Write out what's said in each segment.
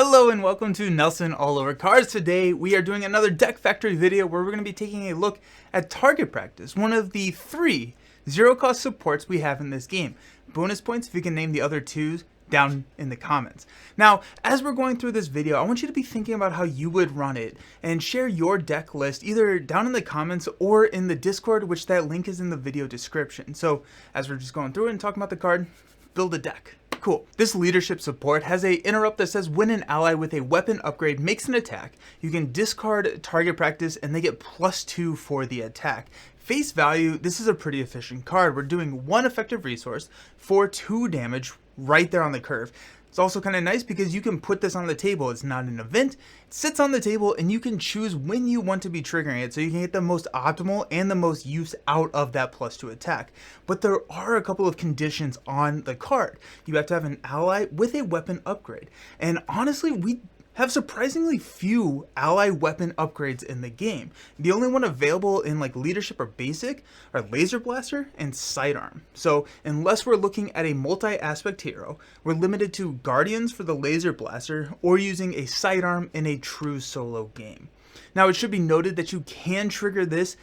Hello and welcome to Nelson All Over Cars. Today we are doing another deck factory video where we're going to be taking a look at target practice, one of the 3 zero-cost supports we have in this game. Bonus points if you can name the other 2 down in the comments. Now, as we're going through this video, I want you to be thinking about how you would run it and share your deck list either down in the comments or in the Discord, which that link is in the video description. So as we're just going through it and talking about the card, build a deck. Cool. This leadership support has a interrupt that says when an ally with a weapon upgrade makes an attack, you can discard target practice and they get +2 for the attack. Face value, this is a pretty efficient card. We're doing 1 effective resource for 2 damage right there on the curve. It's also kind of nice because you can put this on the table. It's not an event. It sits on the table and you can choose when you want to be triggering it so you can get the most optimal and the most use out of that +2 attack. But there are a couple of conditions on the card. You have to have an ally with a weapon upgrade. And honestly, we have surprisingly few ally weapon upgrades in the game. The only one available in like leadership or basic are laser blaster and sidearm. So unless we're looking at a multi-aspect hero, we're limited to guardians for the laser blaster or using a sidearm in a true solo game. Now it should be noted that you can trigger this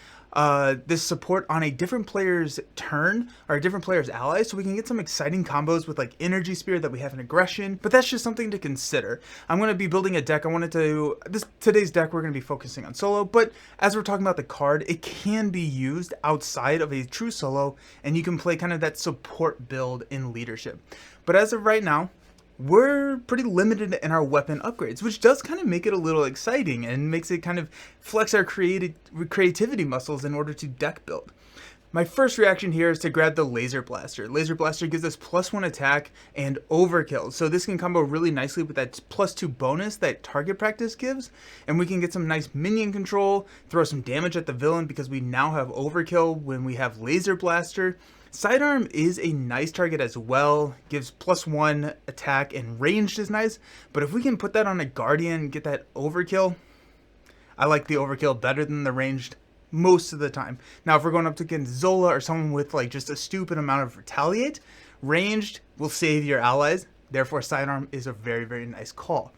support on a different player's turn or a different player's ally, so we can get some exciting combos with like energy spear that we have in aggression, but that's just something to consider. I'm going to be building a deck. Today's deck we're going to be focusing on solo, but as we're talking about the card, it can be used outside of a true solo and you can play kind of that support build in leadership. But as of right now, we're pretty limited in our weapon upgrades, which does kind of make it a little exciting and makes it kind of flex our creativity muscles in order to deck build. My first reaction here is to grab the laser blaster. Laser blaster gives us +1 attack and overkill, so this can combo really nicely with that +2 bonus that target practice gives, and we can get some nice minion control, throw some damage at the villain because we now have overkill when we have laser blaster. Sidearm is a nice target as well, gives +1 attack and ranged is nice, but if we can put that on a guardian and get that overkill, I like the overkill better than the ranged most of the time. Now if we're going up against Zola or someone with like just a stupid amount of retaliate, ranged will save your allies, therefore sidearm is a very, very nice call.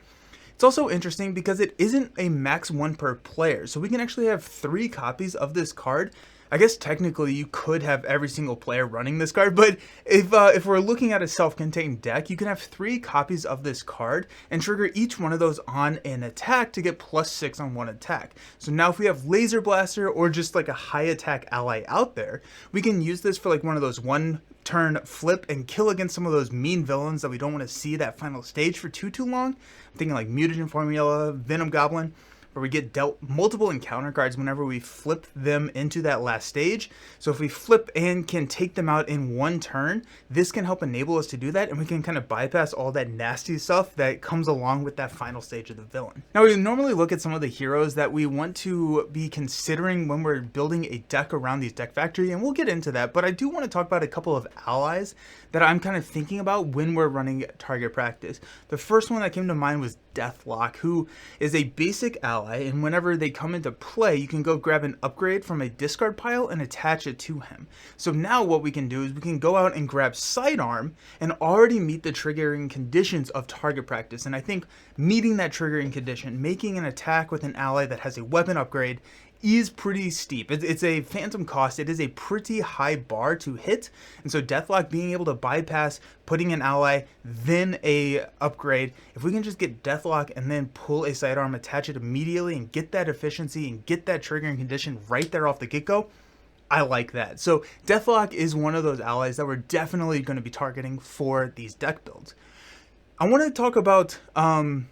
It's also interesting because it isn't a max 1 per player, so we can actually have 3 copies of this card. I guess technically you could have every single player running this card, but if we're looking at a self-contained deck, you can have 3 copies of this card and trigger each one of those on an attack to get +6 on 1 attack. So now if we have laser blaster or just like a high attack ally out there, we can use this for like one of those 1-turn flip and kill against some of those mean villains that we don't want to see that final stage for too long. I'm thinking like Mutagen Formula, Venom Goblin, where we get dealt multiple encounter cards whenever we flip them into that last stage. So if we flip and can take them out in 1 turn, this can help enable us to do that, and we can kind of bypass all that nasty stuff that comes along with that final stage of the villain. Now we normally look at some of the heroes that we want to be considering when we're building a deck around these deck factory, and we'll get into that, but I do want to talk about a couple of allies that I'm kind of thinking about when we're running target practice. The first one that came to mind was Psylock, who is a basic ally, and whenever they come into play, you can go grab an upgrade from a discard pile and attach it to him. So now what we can do is we can go out and grab sidearm and already meet the triggering conditions of target practice. And I think meeting that triggering condition, making an attack with an ally that has a weapon upgrade, is pretty steep. It's a phantom cost. It is a pretty high bar to hit, and so Deathlock being able to bypass putting an ally then a upgrade, if we can just get Deathlock and then pull a sidearm, attach it immediately and get that efficiency and get that triggering condition right there off the get-go, I like that. So Deathlock is one of those allies that we're definitely going to be targeting for these deck builds. I want to talk about a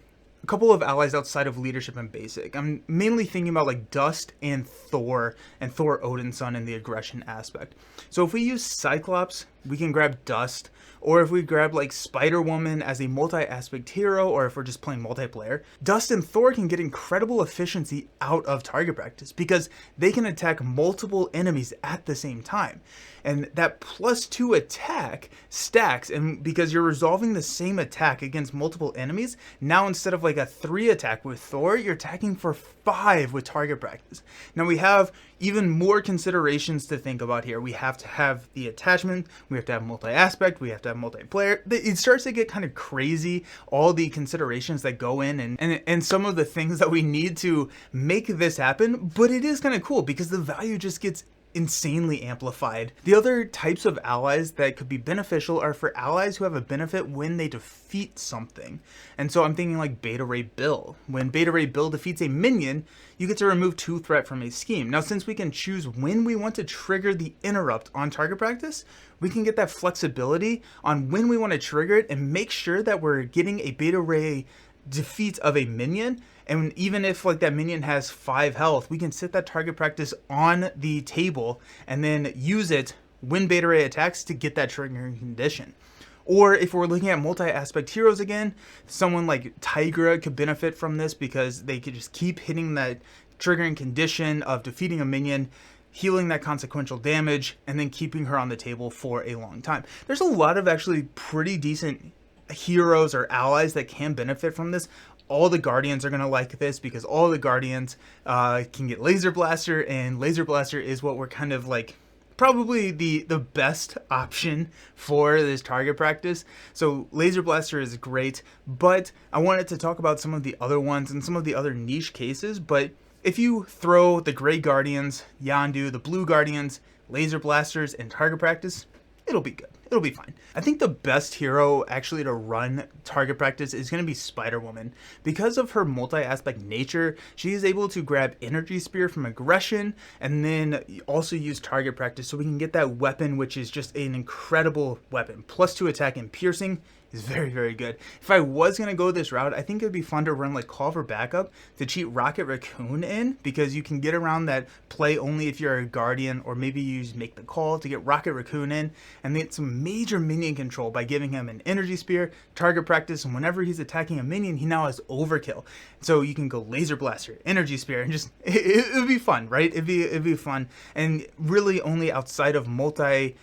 couple of allies outside of leadership and basic. I'm mainly thinking about like Dust and Thor Odin's son in the aggression aspect. So if we use Cyclops, we can grab Dust, or if we grab like Spider-Woman as a multi-aspect hero, or if we're just playing multiplayer, Dust and Thor can get incredible efficiency out of target practice because they can attack multiple enemies at the same time. And that +2 attack stacks, and because you're resolving the same attack against multiple enemies, now instead of like a 3 attack with Thor, you're attacking for 5 with target practice. Now we have even more considerations to think about here. We have to have the attachment, we have to have multi-aspect, we have to to have multiplayer. It starts to get kind of crazy, all the considerations that go in and some of the things that we need to make this happen, but it is kind of cool because the value just gets insanely amplified. The other types of allies that could be beneficial are for allies who have a benefit when they defeat something. And so I'm thinking like Beta Ray Bill. When Beta Ray Bill defeats a minion, you get to remove 2 threat from a scheme. Now, since we can choose when we want to trigger the interrupt on target practice, we can get that flexibility on when we want to trigger it and make sure that we're getting a Beta Ray defeat of a minion. And even if like that minion has 5 health, we can set that target practice on the table and then use it when Beta Ray attacks to get that triggering condition. Or if we're looking at multi-aspect heroes again, someone like Tigra could benefit from this because they could just keep hitting that triggering condition of defeating a minion, healing that consequential damage, and then keeping her on the table for a long time. There's a lot of actually pretty decent heroes or allies that can benefit from this. All the Guardians are going to like this because all the Guardians can get Laser Blaster, and Laser Blaster is what we're kind of like probably the best option for this target practice. So Laser Blaster is great, but I wanted to talk about some of the other ones and some of the other niche cases. But if you throw the Gray Guardians, Yondu, the Blue Guardians, Laser Blasters, and target practice, it'll be good. It'll be fine. I think the best hero actually to run target practice is going to be Spider-Woman. Because of her multi-aspect nature, she is able to grab Energy Spear from aggression and then also use target practice so we can get that weapon, which is just an incredible weapon. +2 attack and piercing is very, very good. If I was going to go this route, I think it would be fun to run like Call for Backup to cheat Rocket Raccoon in, because you can get around that play only if you're a Guardian, or maybe you use Make the Call to get Rocket Raccoon in and get some major minion control by giving him an Energy Spear, target practice, and whenever he's attacking a minion, he now has overkill. So you can go Laser Blaster, Energy Spear, and just it would be fun, right? It'd be fun, and really only outside of multi-hero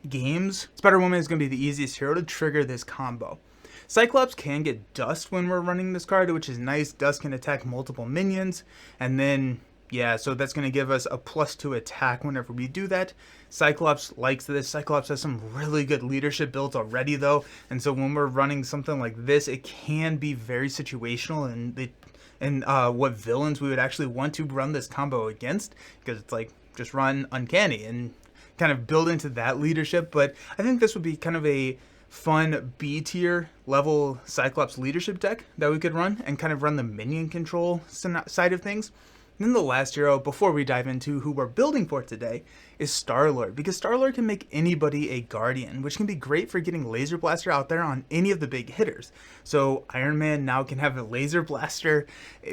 games, Spider-Woman is going to be the easiest hero to trigger this combo. Cyclops can get Dust when we're running this card, which is nice. Dust can attack multiple minions, and then yeah, so that's going to give us a +2 attack whenever we do that. Cyclops likes this. Cyclops has some really good leadership builds already though, and so when we're running something like this, it can be very situational and what villains we would actually want to run this combo against, because it's like just run Uncanny and kind of build into that leadership. But I think this would be kind of a fun B tier level Cyclops leadership deck that we could run and kind of run the minion control side of things. And then the last hero, before we dive into who we're building for today, is Star-Lord, because Star-Lord can make anybody a Guardian, which can be great for getting Laser Blaster out there on any of the big hitters. So Iron Man now can have a Laser Blaster,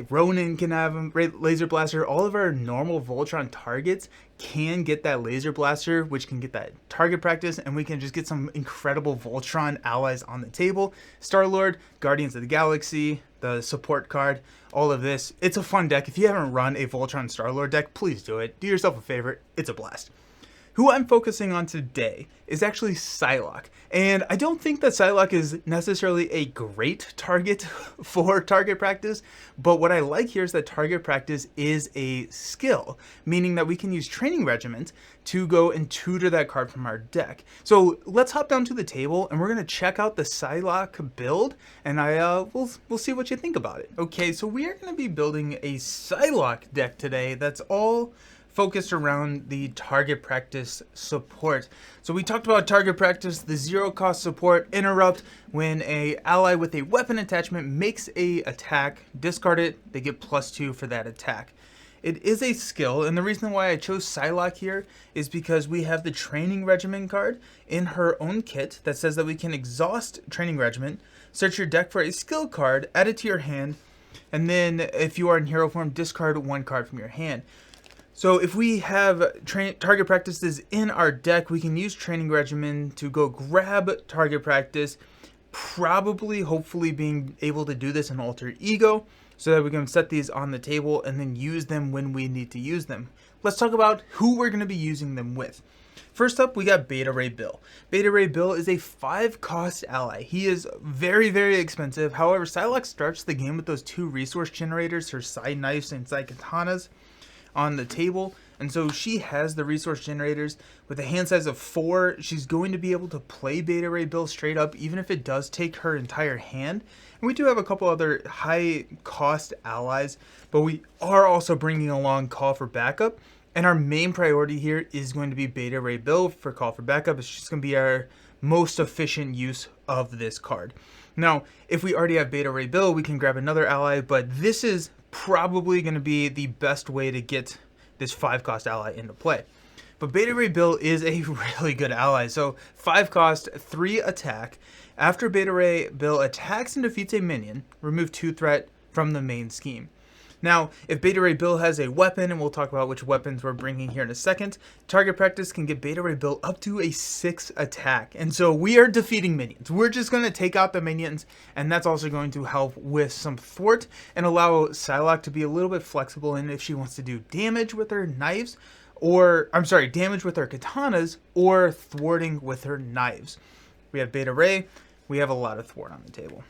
Ronin can have a Laser Blaster, all of our normal Voltron targets can get that Laser Blaster, which can get that target practice, and we can just get some incredible Voltron allies on the table. Star-Lord, Guardians of the Galaxy, the support card, all of this. It's a fun deck. If you haven't run a Voltron Star-Lord deck, please do it. Do yourself a favor. It's a blast. Who I'm focusing on today is actually Psylock. And I don't think that Psylock is necessarily a great target for target practice, but what I like here is that target practice is a skill, meaning that we can use training regiment to go and tutor that card from our deck. So let's hop down to the table and we're going to check out the Psylock build, and we'll see what you think about it. Okay, so we are going to be building a Psylock deck today that's all focused around the target practice support. So we talked about target practice, the 0-cost support interrupt. When a ally with a weapon attachment makes a attack, discard it, they get +2 for that attack. It is a skill, and the reason why I chose Psylock here is because we have the Training Regiment card in her own kit that says that we can exhaust Training Regiment, search your deck for a skill card, add it to your hand, and then if you are in hero form, discard 1 card from your hand. So if we have target practices in our deck, we can use Training Regimen to go grab target practice, probably, hopefully being able to do this in Alter Ego, so that we can set these on the table and then use them when we need to use them. Let's talk about who we're going to be using them with. First up, we got Beta Ray Bill. Beta Ray Bill is a 5-cost ally. He is very, very expensive. However, Psylocke starts the game with those 2 resource generators, her side knives and side katanas, on the table, And so she has the resource generators. With a hand size of 4, she's going to be able to play Beta Ray Bill straight up, even if it does take her entire hand. And we do have a couple other high cost allies, but we are also bringing along Call for Backup. And our main priority here is going to be Beta Ray Bill for Call for Backup. It's just going to be our most efficient use of this card. Now, if we already have Beta Ray Bill, we can grab another ally, but this is probably going to be the best way to get this 5 cost ally into play. But Beta Ray Bill is a really good ally. So 5 cost, 3 attack. After Beta Ray Bill attacks and defeats a minion, remove 2 threat from the main scheme. Now, if Beta Ray Bill has a weapon, and we'll talk about which weapons we're bringing here in a second, target practice can get Beta Ray Bill up to a 6 attack. And so we are defeating minions. We're just going to take out the minions, and that's also going to help with some thwart and allow Psylock to be a little bit flexible in if she wants to do damage with her knives, or, damage with her katanas, or thwarting with her knives. We have Beta Ray. We have a lot of thwart on the table.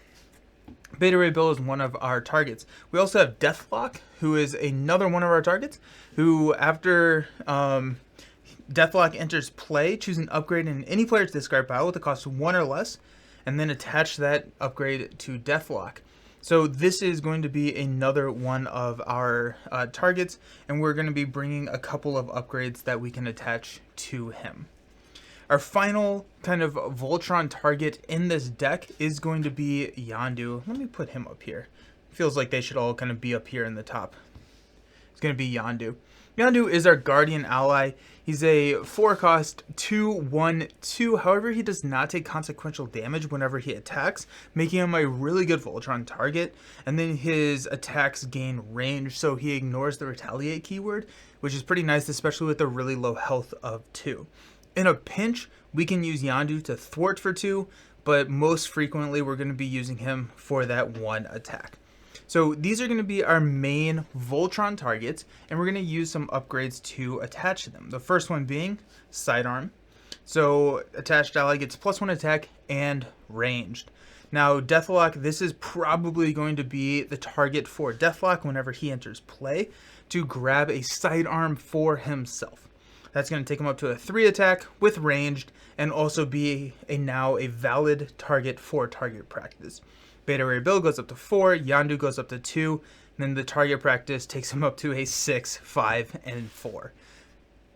Beta Ray Bill is one of our targets. We also have Deathlock, who is another one of our targets, who after Deathlock enters play, choose an upgrade in any player's discard pile with a cost 1 or less, and then attach that upgrade to Deathlock. So this is going to be another one of our targets, and we're going to be bringing a couple of upgrades that we can attach to him. Our final kind of Voltron target in this deck is going to be Yondu. Let me put him up here. Feels like they should all kind of be up here in the top. It's going to be Yondu. Yondu is our Guardian ally. He's a 4 cost 2/1/2. However, he does not take consequential damage whenever he attacks, making him a really good Voltron target. And then his attacks gain range, so he ignores the retaliate keyword, which is pretty nice, especially with a really low health of 2. In a pinch, we can use Yondu to thwart for 2, but most frequently we're going to be using him for that 1 attack. So these are going to be our main Voltron targets, and we're going to use some upgrades to attach to them. The first one being Sidearm. So attached ally gets +1 attack and ranged. Now Deathlock, this is probably going to be the target for Deathlock whenever he enters play, to grab a Sidearm for himself. That's going to take him up to a 3 attack with ranged, and also be now a valid target for target practice. Beta Ray Bill goes up to 4, Yondu goes up to 2, and then the target practice takes him up to a 6, 5, and 4.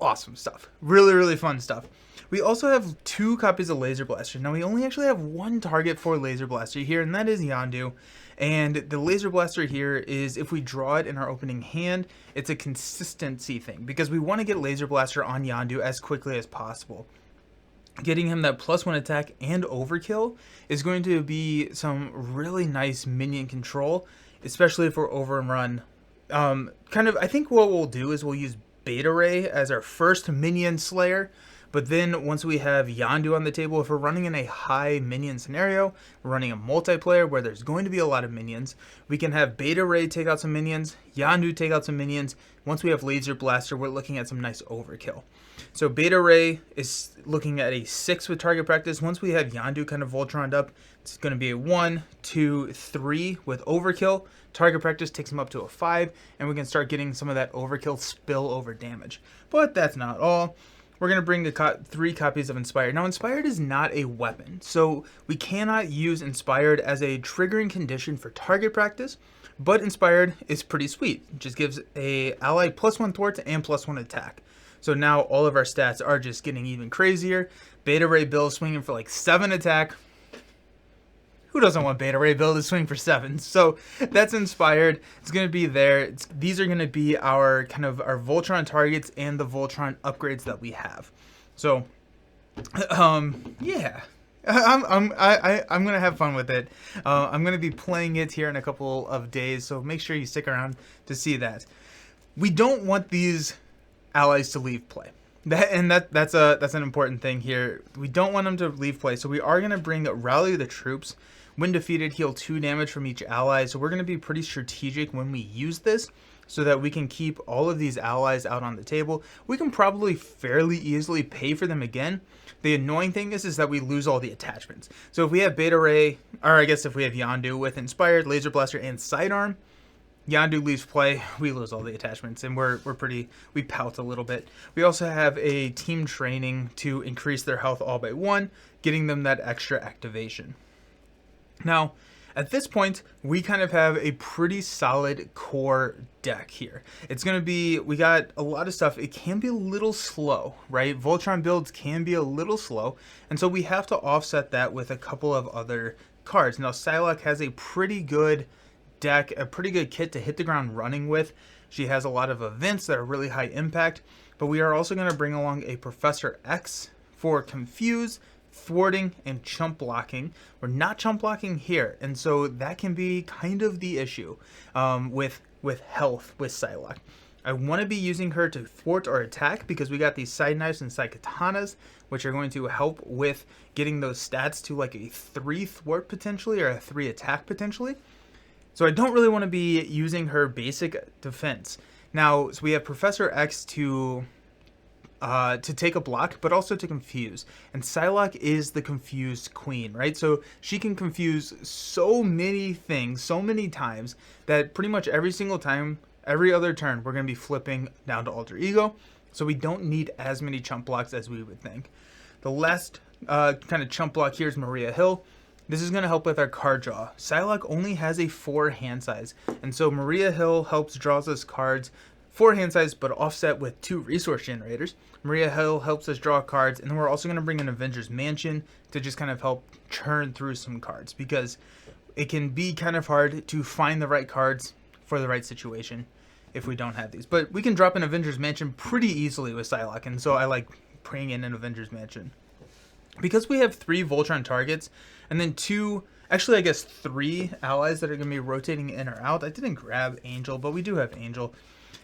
Awesome stuff. Really, really fun stuff. We also have 2 copies of Laser Blaster. Now we only actually have 1 target for Laser Blaster here, and that is Yondu. And the Laser Blaster here is, if we draw it in our opening hand, it's a consistency thing, because we want to get Laser Blaster on Yondu as quickly as possible. Getting him that +1 attack and overkill is going to be some really nice minion control, especially if we're over and run. I think what we'll do is we'll use Beta Ray as our first minion slayer. But then once we have Yondu on the table, if we're running in a high minion scenario, we're running a multiplayer where there's going to be a lot of minions, we can have Beta Ray take out some minions, Yondu take out some minions. Once we have Laser Blaster, we're looking at some nice overkill. So Beta Ray is looking at a 6 with target practice. Once we have Yondu kind of Voltroned up, it's going to be a 1, 2, 3 with overkill. Target practice takes him up to a 5, and we can start getting some of that overkill spillover damage. But that's not all. We're going to bring the 3 copies of Inspired. Now, Inspired is not a weapon, so we cannot use Inspired as a triggering condition for target practice, but Inspired is pretty sweet. It just gives a ally +1 thwart and +1 attack. So now all of our stats are just getting even crazier. Beta Ray Bill swinging for like 7 attack. Who doesn't want Beta Ray Bill to swing for 7? So that's Inspired. It's going to be there. These are going to be our kind of our Voltron targets and the Voltron upgrades that we have. So, yeah, I'm going to have fun with it. I'm going to be playing it here in a couple of days, so make sure you stick around to see that. We don't want these allies to leave play. That's an important thing here. We don't want them to leave play, so we are going to bring Rally the Troops. When defeated, heal 2 damage from each ally. So we're going to be pretty strategic when we use this, so that we can keep all of these allies out on the table. We can probably fairly easily pay for them again. The annoying thing is that we lose all the attachments. So if we have Beta Ray, or I guess if we have Yondu with Inspired, Laser Blaster, and Sidearm, Yondu leaves play, we lose all the attachments, and we pout a little bit. We also have a team training to increase their health all by 1, getting them that extra activation. Now, at this point, we kind of have a pretty solid core deck here. It's going to be, we got a lot of stuff. It can be a little slow, right? Voltron builds can be a little slow, and so we have to offset that with a couple of other cards. Now, Psylock has a pretty good deck, a pretty good kit to hit the ground running with. She has a lot of events that are really high impact, but we are also going to bring along a Professor X for Confuse, thwarting, and chump blocking. We're not chump blocking here, and so that can be kind of the issue with health with Psylock. I want to be using her to thwart or attack because we got these side knives and side katanas, which are going to help with getting those stats to like a 3 thwart potentially or a 3 attack potentially. So I don't really want to be using her basic defense. Now, so we have Professor X to take a block, but also to confuse. And Psylock is the confused queen, right? So she can confuse so many things, so many times, that pretty much every single time, every other turn, we're going to be flipping down to Alter Ego. So we don't need as many chump blocks as we would think. The last kind of chump block here is Maria Hill. This is going to help with our card draw. Psylock only has a 4 hand size, and so Maria Hill draws us cards 4 hand size, but offset with 2 resource generators. Maria Hill helps us draw cards, and then we're also going to bring in Avengers Mansion to just kind of help churn through some cards, because it can be kind of hard to find the right cards for the right situation if we don't have these. But we can drop in Avengers Mansion pretty easily with Psylock, and so I like bringing in an Avengers Mansion. Because we have 3 Voltron targets, and then 2, actually I guess 3 allies that are going to be rotating in or out. I didn't grab Angel, but we do have Angel.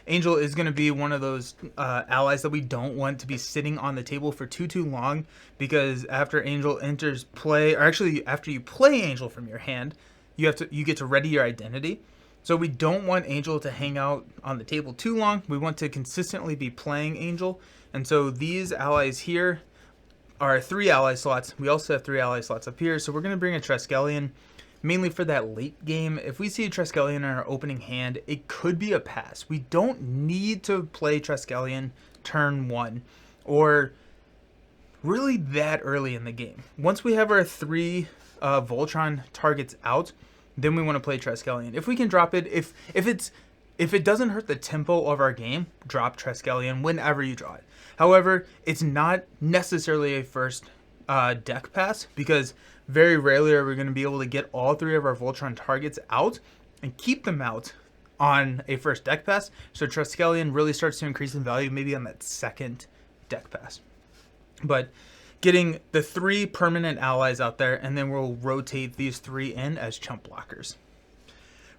Angel is going to be one of those allies that we don't want to be sitting on the table for too long, because after Angel enters play, or actually after you play Angel from your hand, you get to ready your identity. So we don't want Angel to hang out on the table too long. We want to consistently be playing Angel, and so these allies here are 3 ally slots. We also have 3 ally slots up here, so we're going to bring a Triskelion mainly for that late game. If we see a Triskelion in our opening hand, it could be a pass. We don't need to play Triskelion turn 1 or really that early in the game. Once we have our 3 Voltron targets out, then we want to play Triskelion. If we can drop it, if it doesn't hurt the tempo of our game, drop Triskelion whenever you draw it. However, it's not necessarily a first deck pass, because very rarely are we going to be able to get all 3 of our Voltron targets out and keep them out on a first deck pass. So Triskelion really starts to increase in value maybe on that second deck pass. But getting the 3 permanent allies out there, and then we'll rotate these 3 in as chump blockers.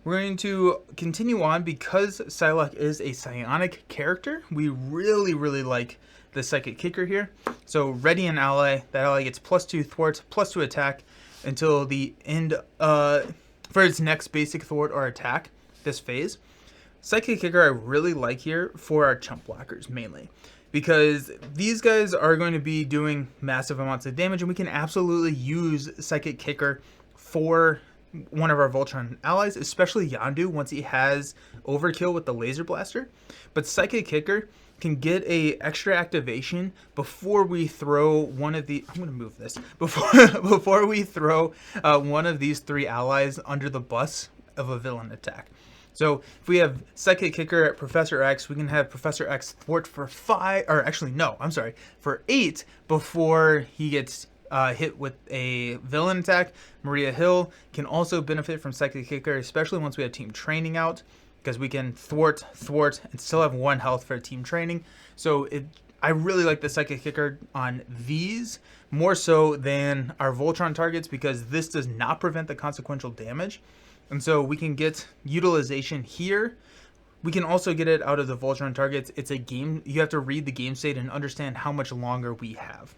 We're going to continue on because Psylock is a psionic character. We really like the Psychic Kicker here. So ready an ally. That ally gets +2 thwart, +2 attack until the end for its next basic thwart or attack this phase. Psychic Kicker I really like here for our chump blockers mainly, because these guys are going to be doing massive amounts of damage, and we can absolutely use Psychic Kicker for one of our Voltron allies, especially Yondu once he has overkill with the laser blaster. But Psychic Kicker can get a extra activation before we throw one of the, I'm going to move this, before we throw one of these 3 allies under the bus of a villain attack. So if we have Psychic Kicker at Professor X, we can have Professor X thwart for 5, or actually no, I'm sorry, for 8 before he gets hit with a villain attack. Maria Hill can also benefit from Psychic Kicker, especially once we have team training out, because we can thwart, and still have 1 health for team training. So I really like the Psychic Kicker on these more so than our Voltron targets, because this does not prevent the consequential damage. And so we can get utilization here. We can also get it out of the Voltron targets. It's a game, you have to read the game state and understand how much longer we have.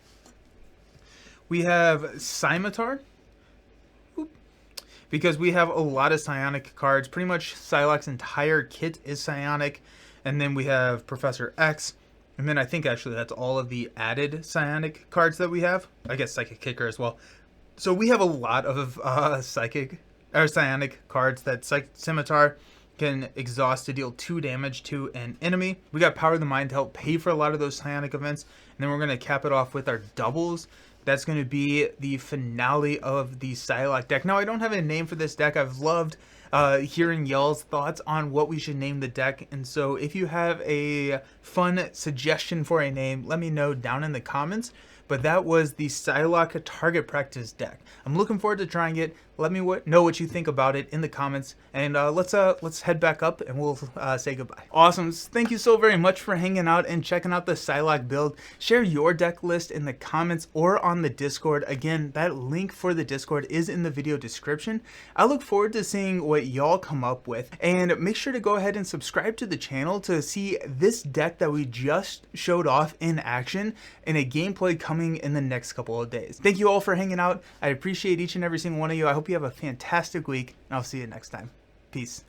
We have Scimitar, because we have a lot of psionic cards. Pretty much Psylock's entire kit is psionic. And then we have Professor X. And then I think actually that's all of the added psionic cards that we have. I guess Psychic Kicker as well. So we have a lot of psionic cards that Scimitar can exhaust to deal 2 damage to an enemy. We got Power of the Mind to help pay for a lot of those psionic events. And then we're going to cap it off with our doubles. That's going to be the finale of the Psylock deck. Now, I don't have a name for this deck. I've loved hearing y'all's thoughts on what we should name the deck. And so if you have a fun suggestion for a name, let me know down in the comments. But that was the Psylock target practice deck. I'm looking forward to trying it. Let me know what you think about it in the comments, and let's head back up and we'll say goodbye. Awesome. Thank you so very much for hanging out and checking out the Psylock build. Share your deck list in the comments or on the Discord. Again, that link for the Discord is in the video description. I look forward to seeing what y'all come up with, and make sure to go ahead and subscribe to the channel to see this deck that we just showed off in action in a gameplay coming in the next couple of days. Thank you all for hanging out. I appreciate each and every single one of you. I hope you have a fantastic week, and I'll see you next time. Peace.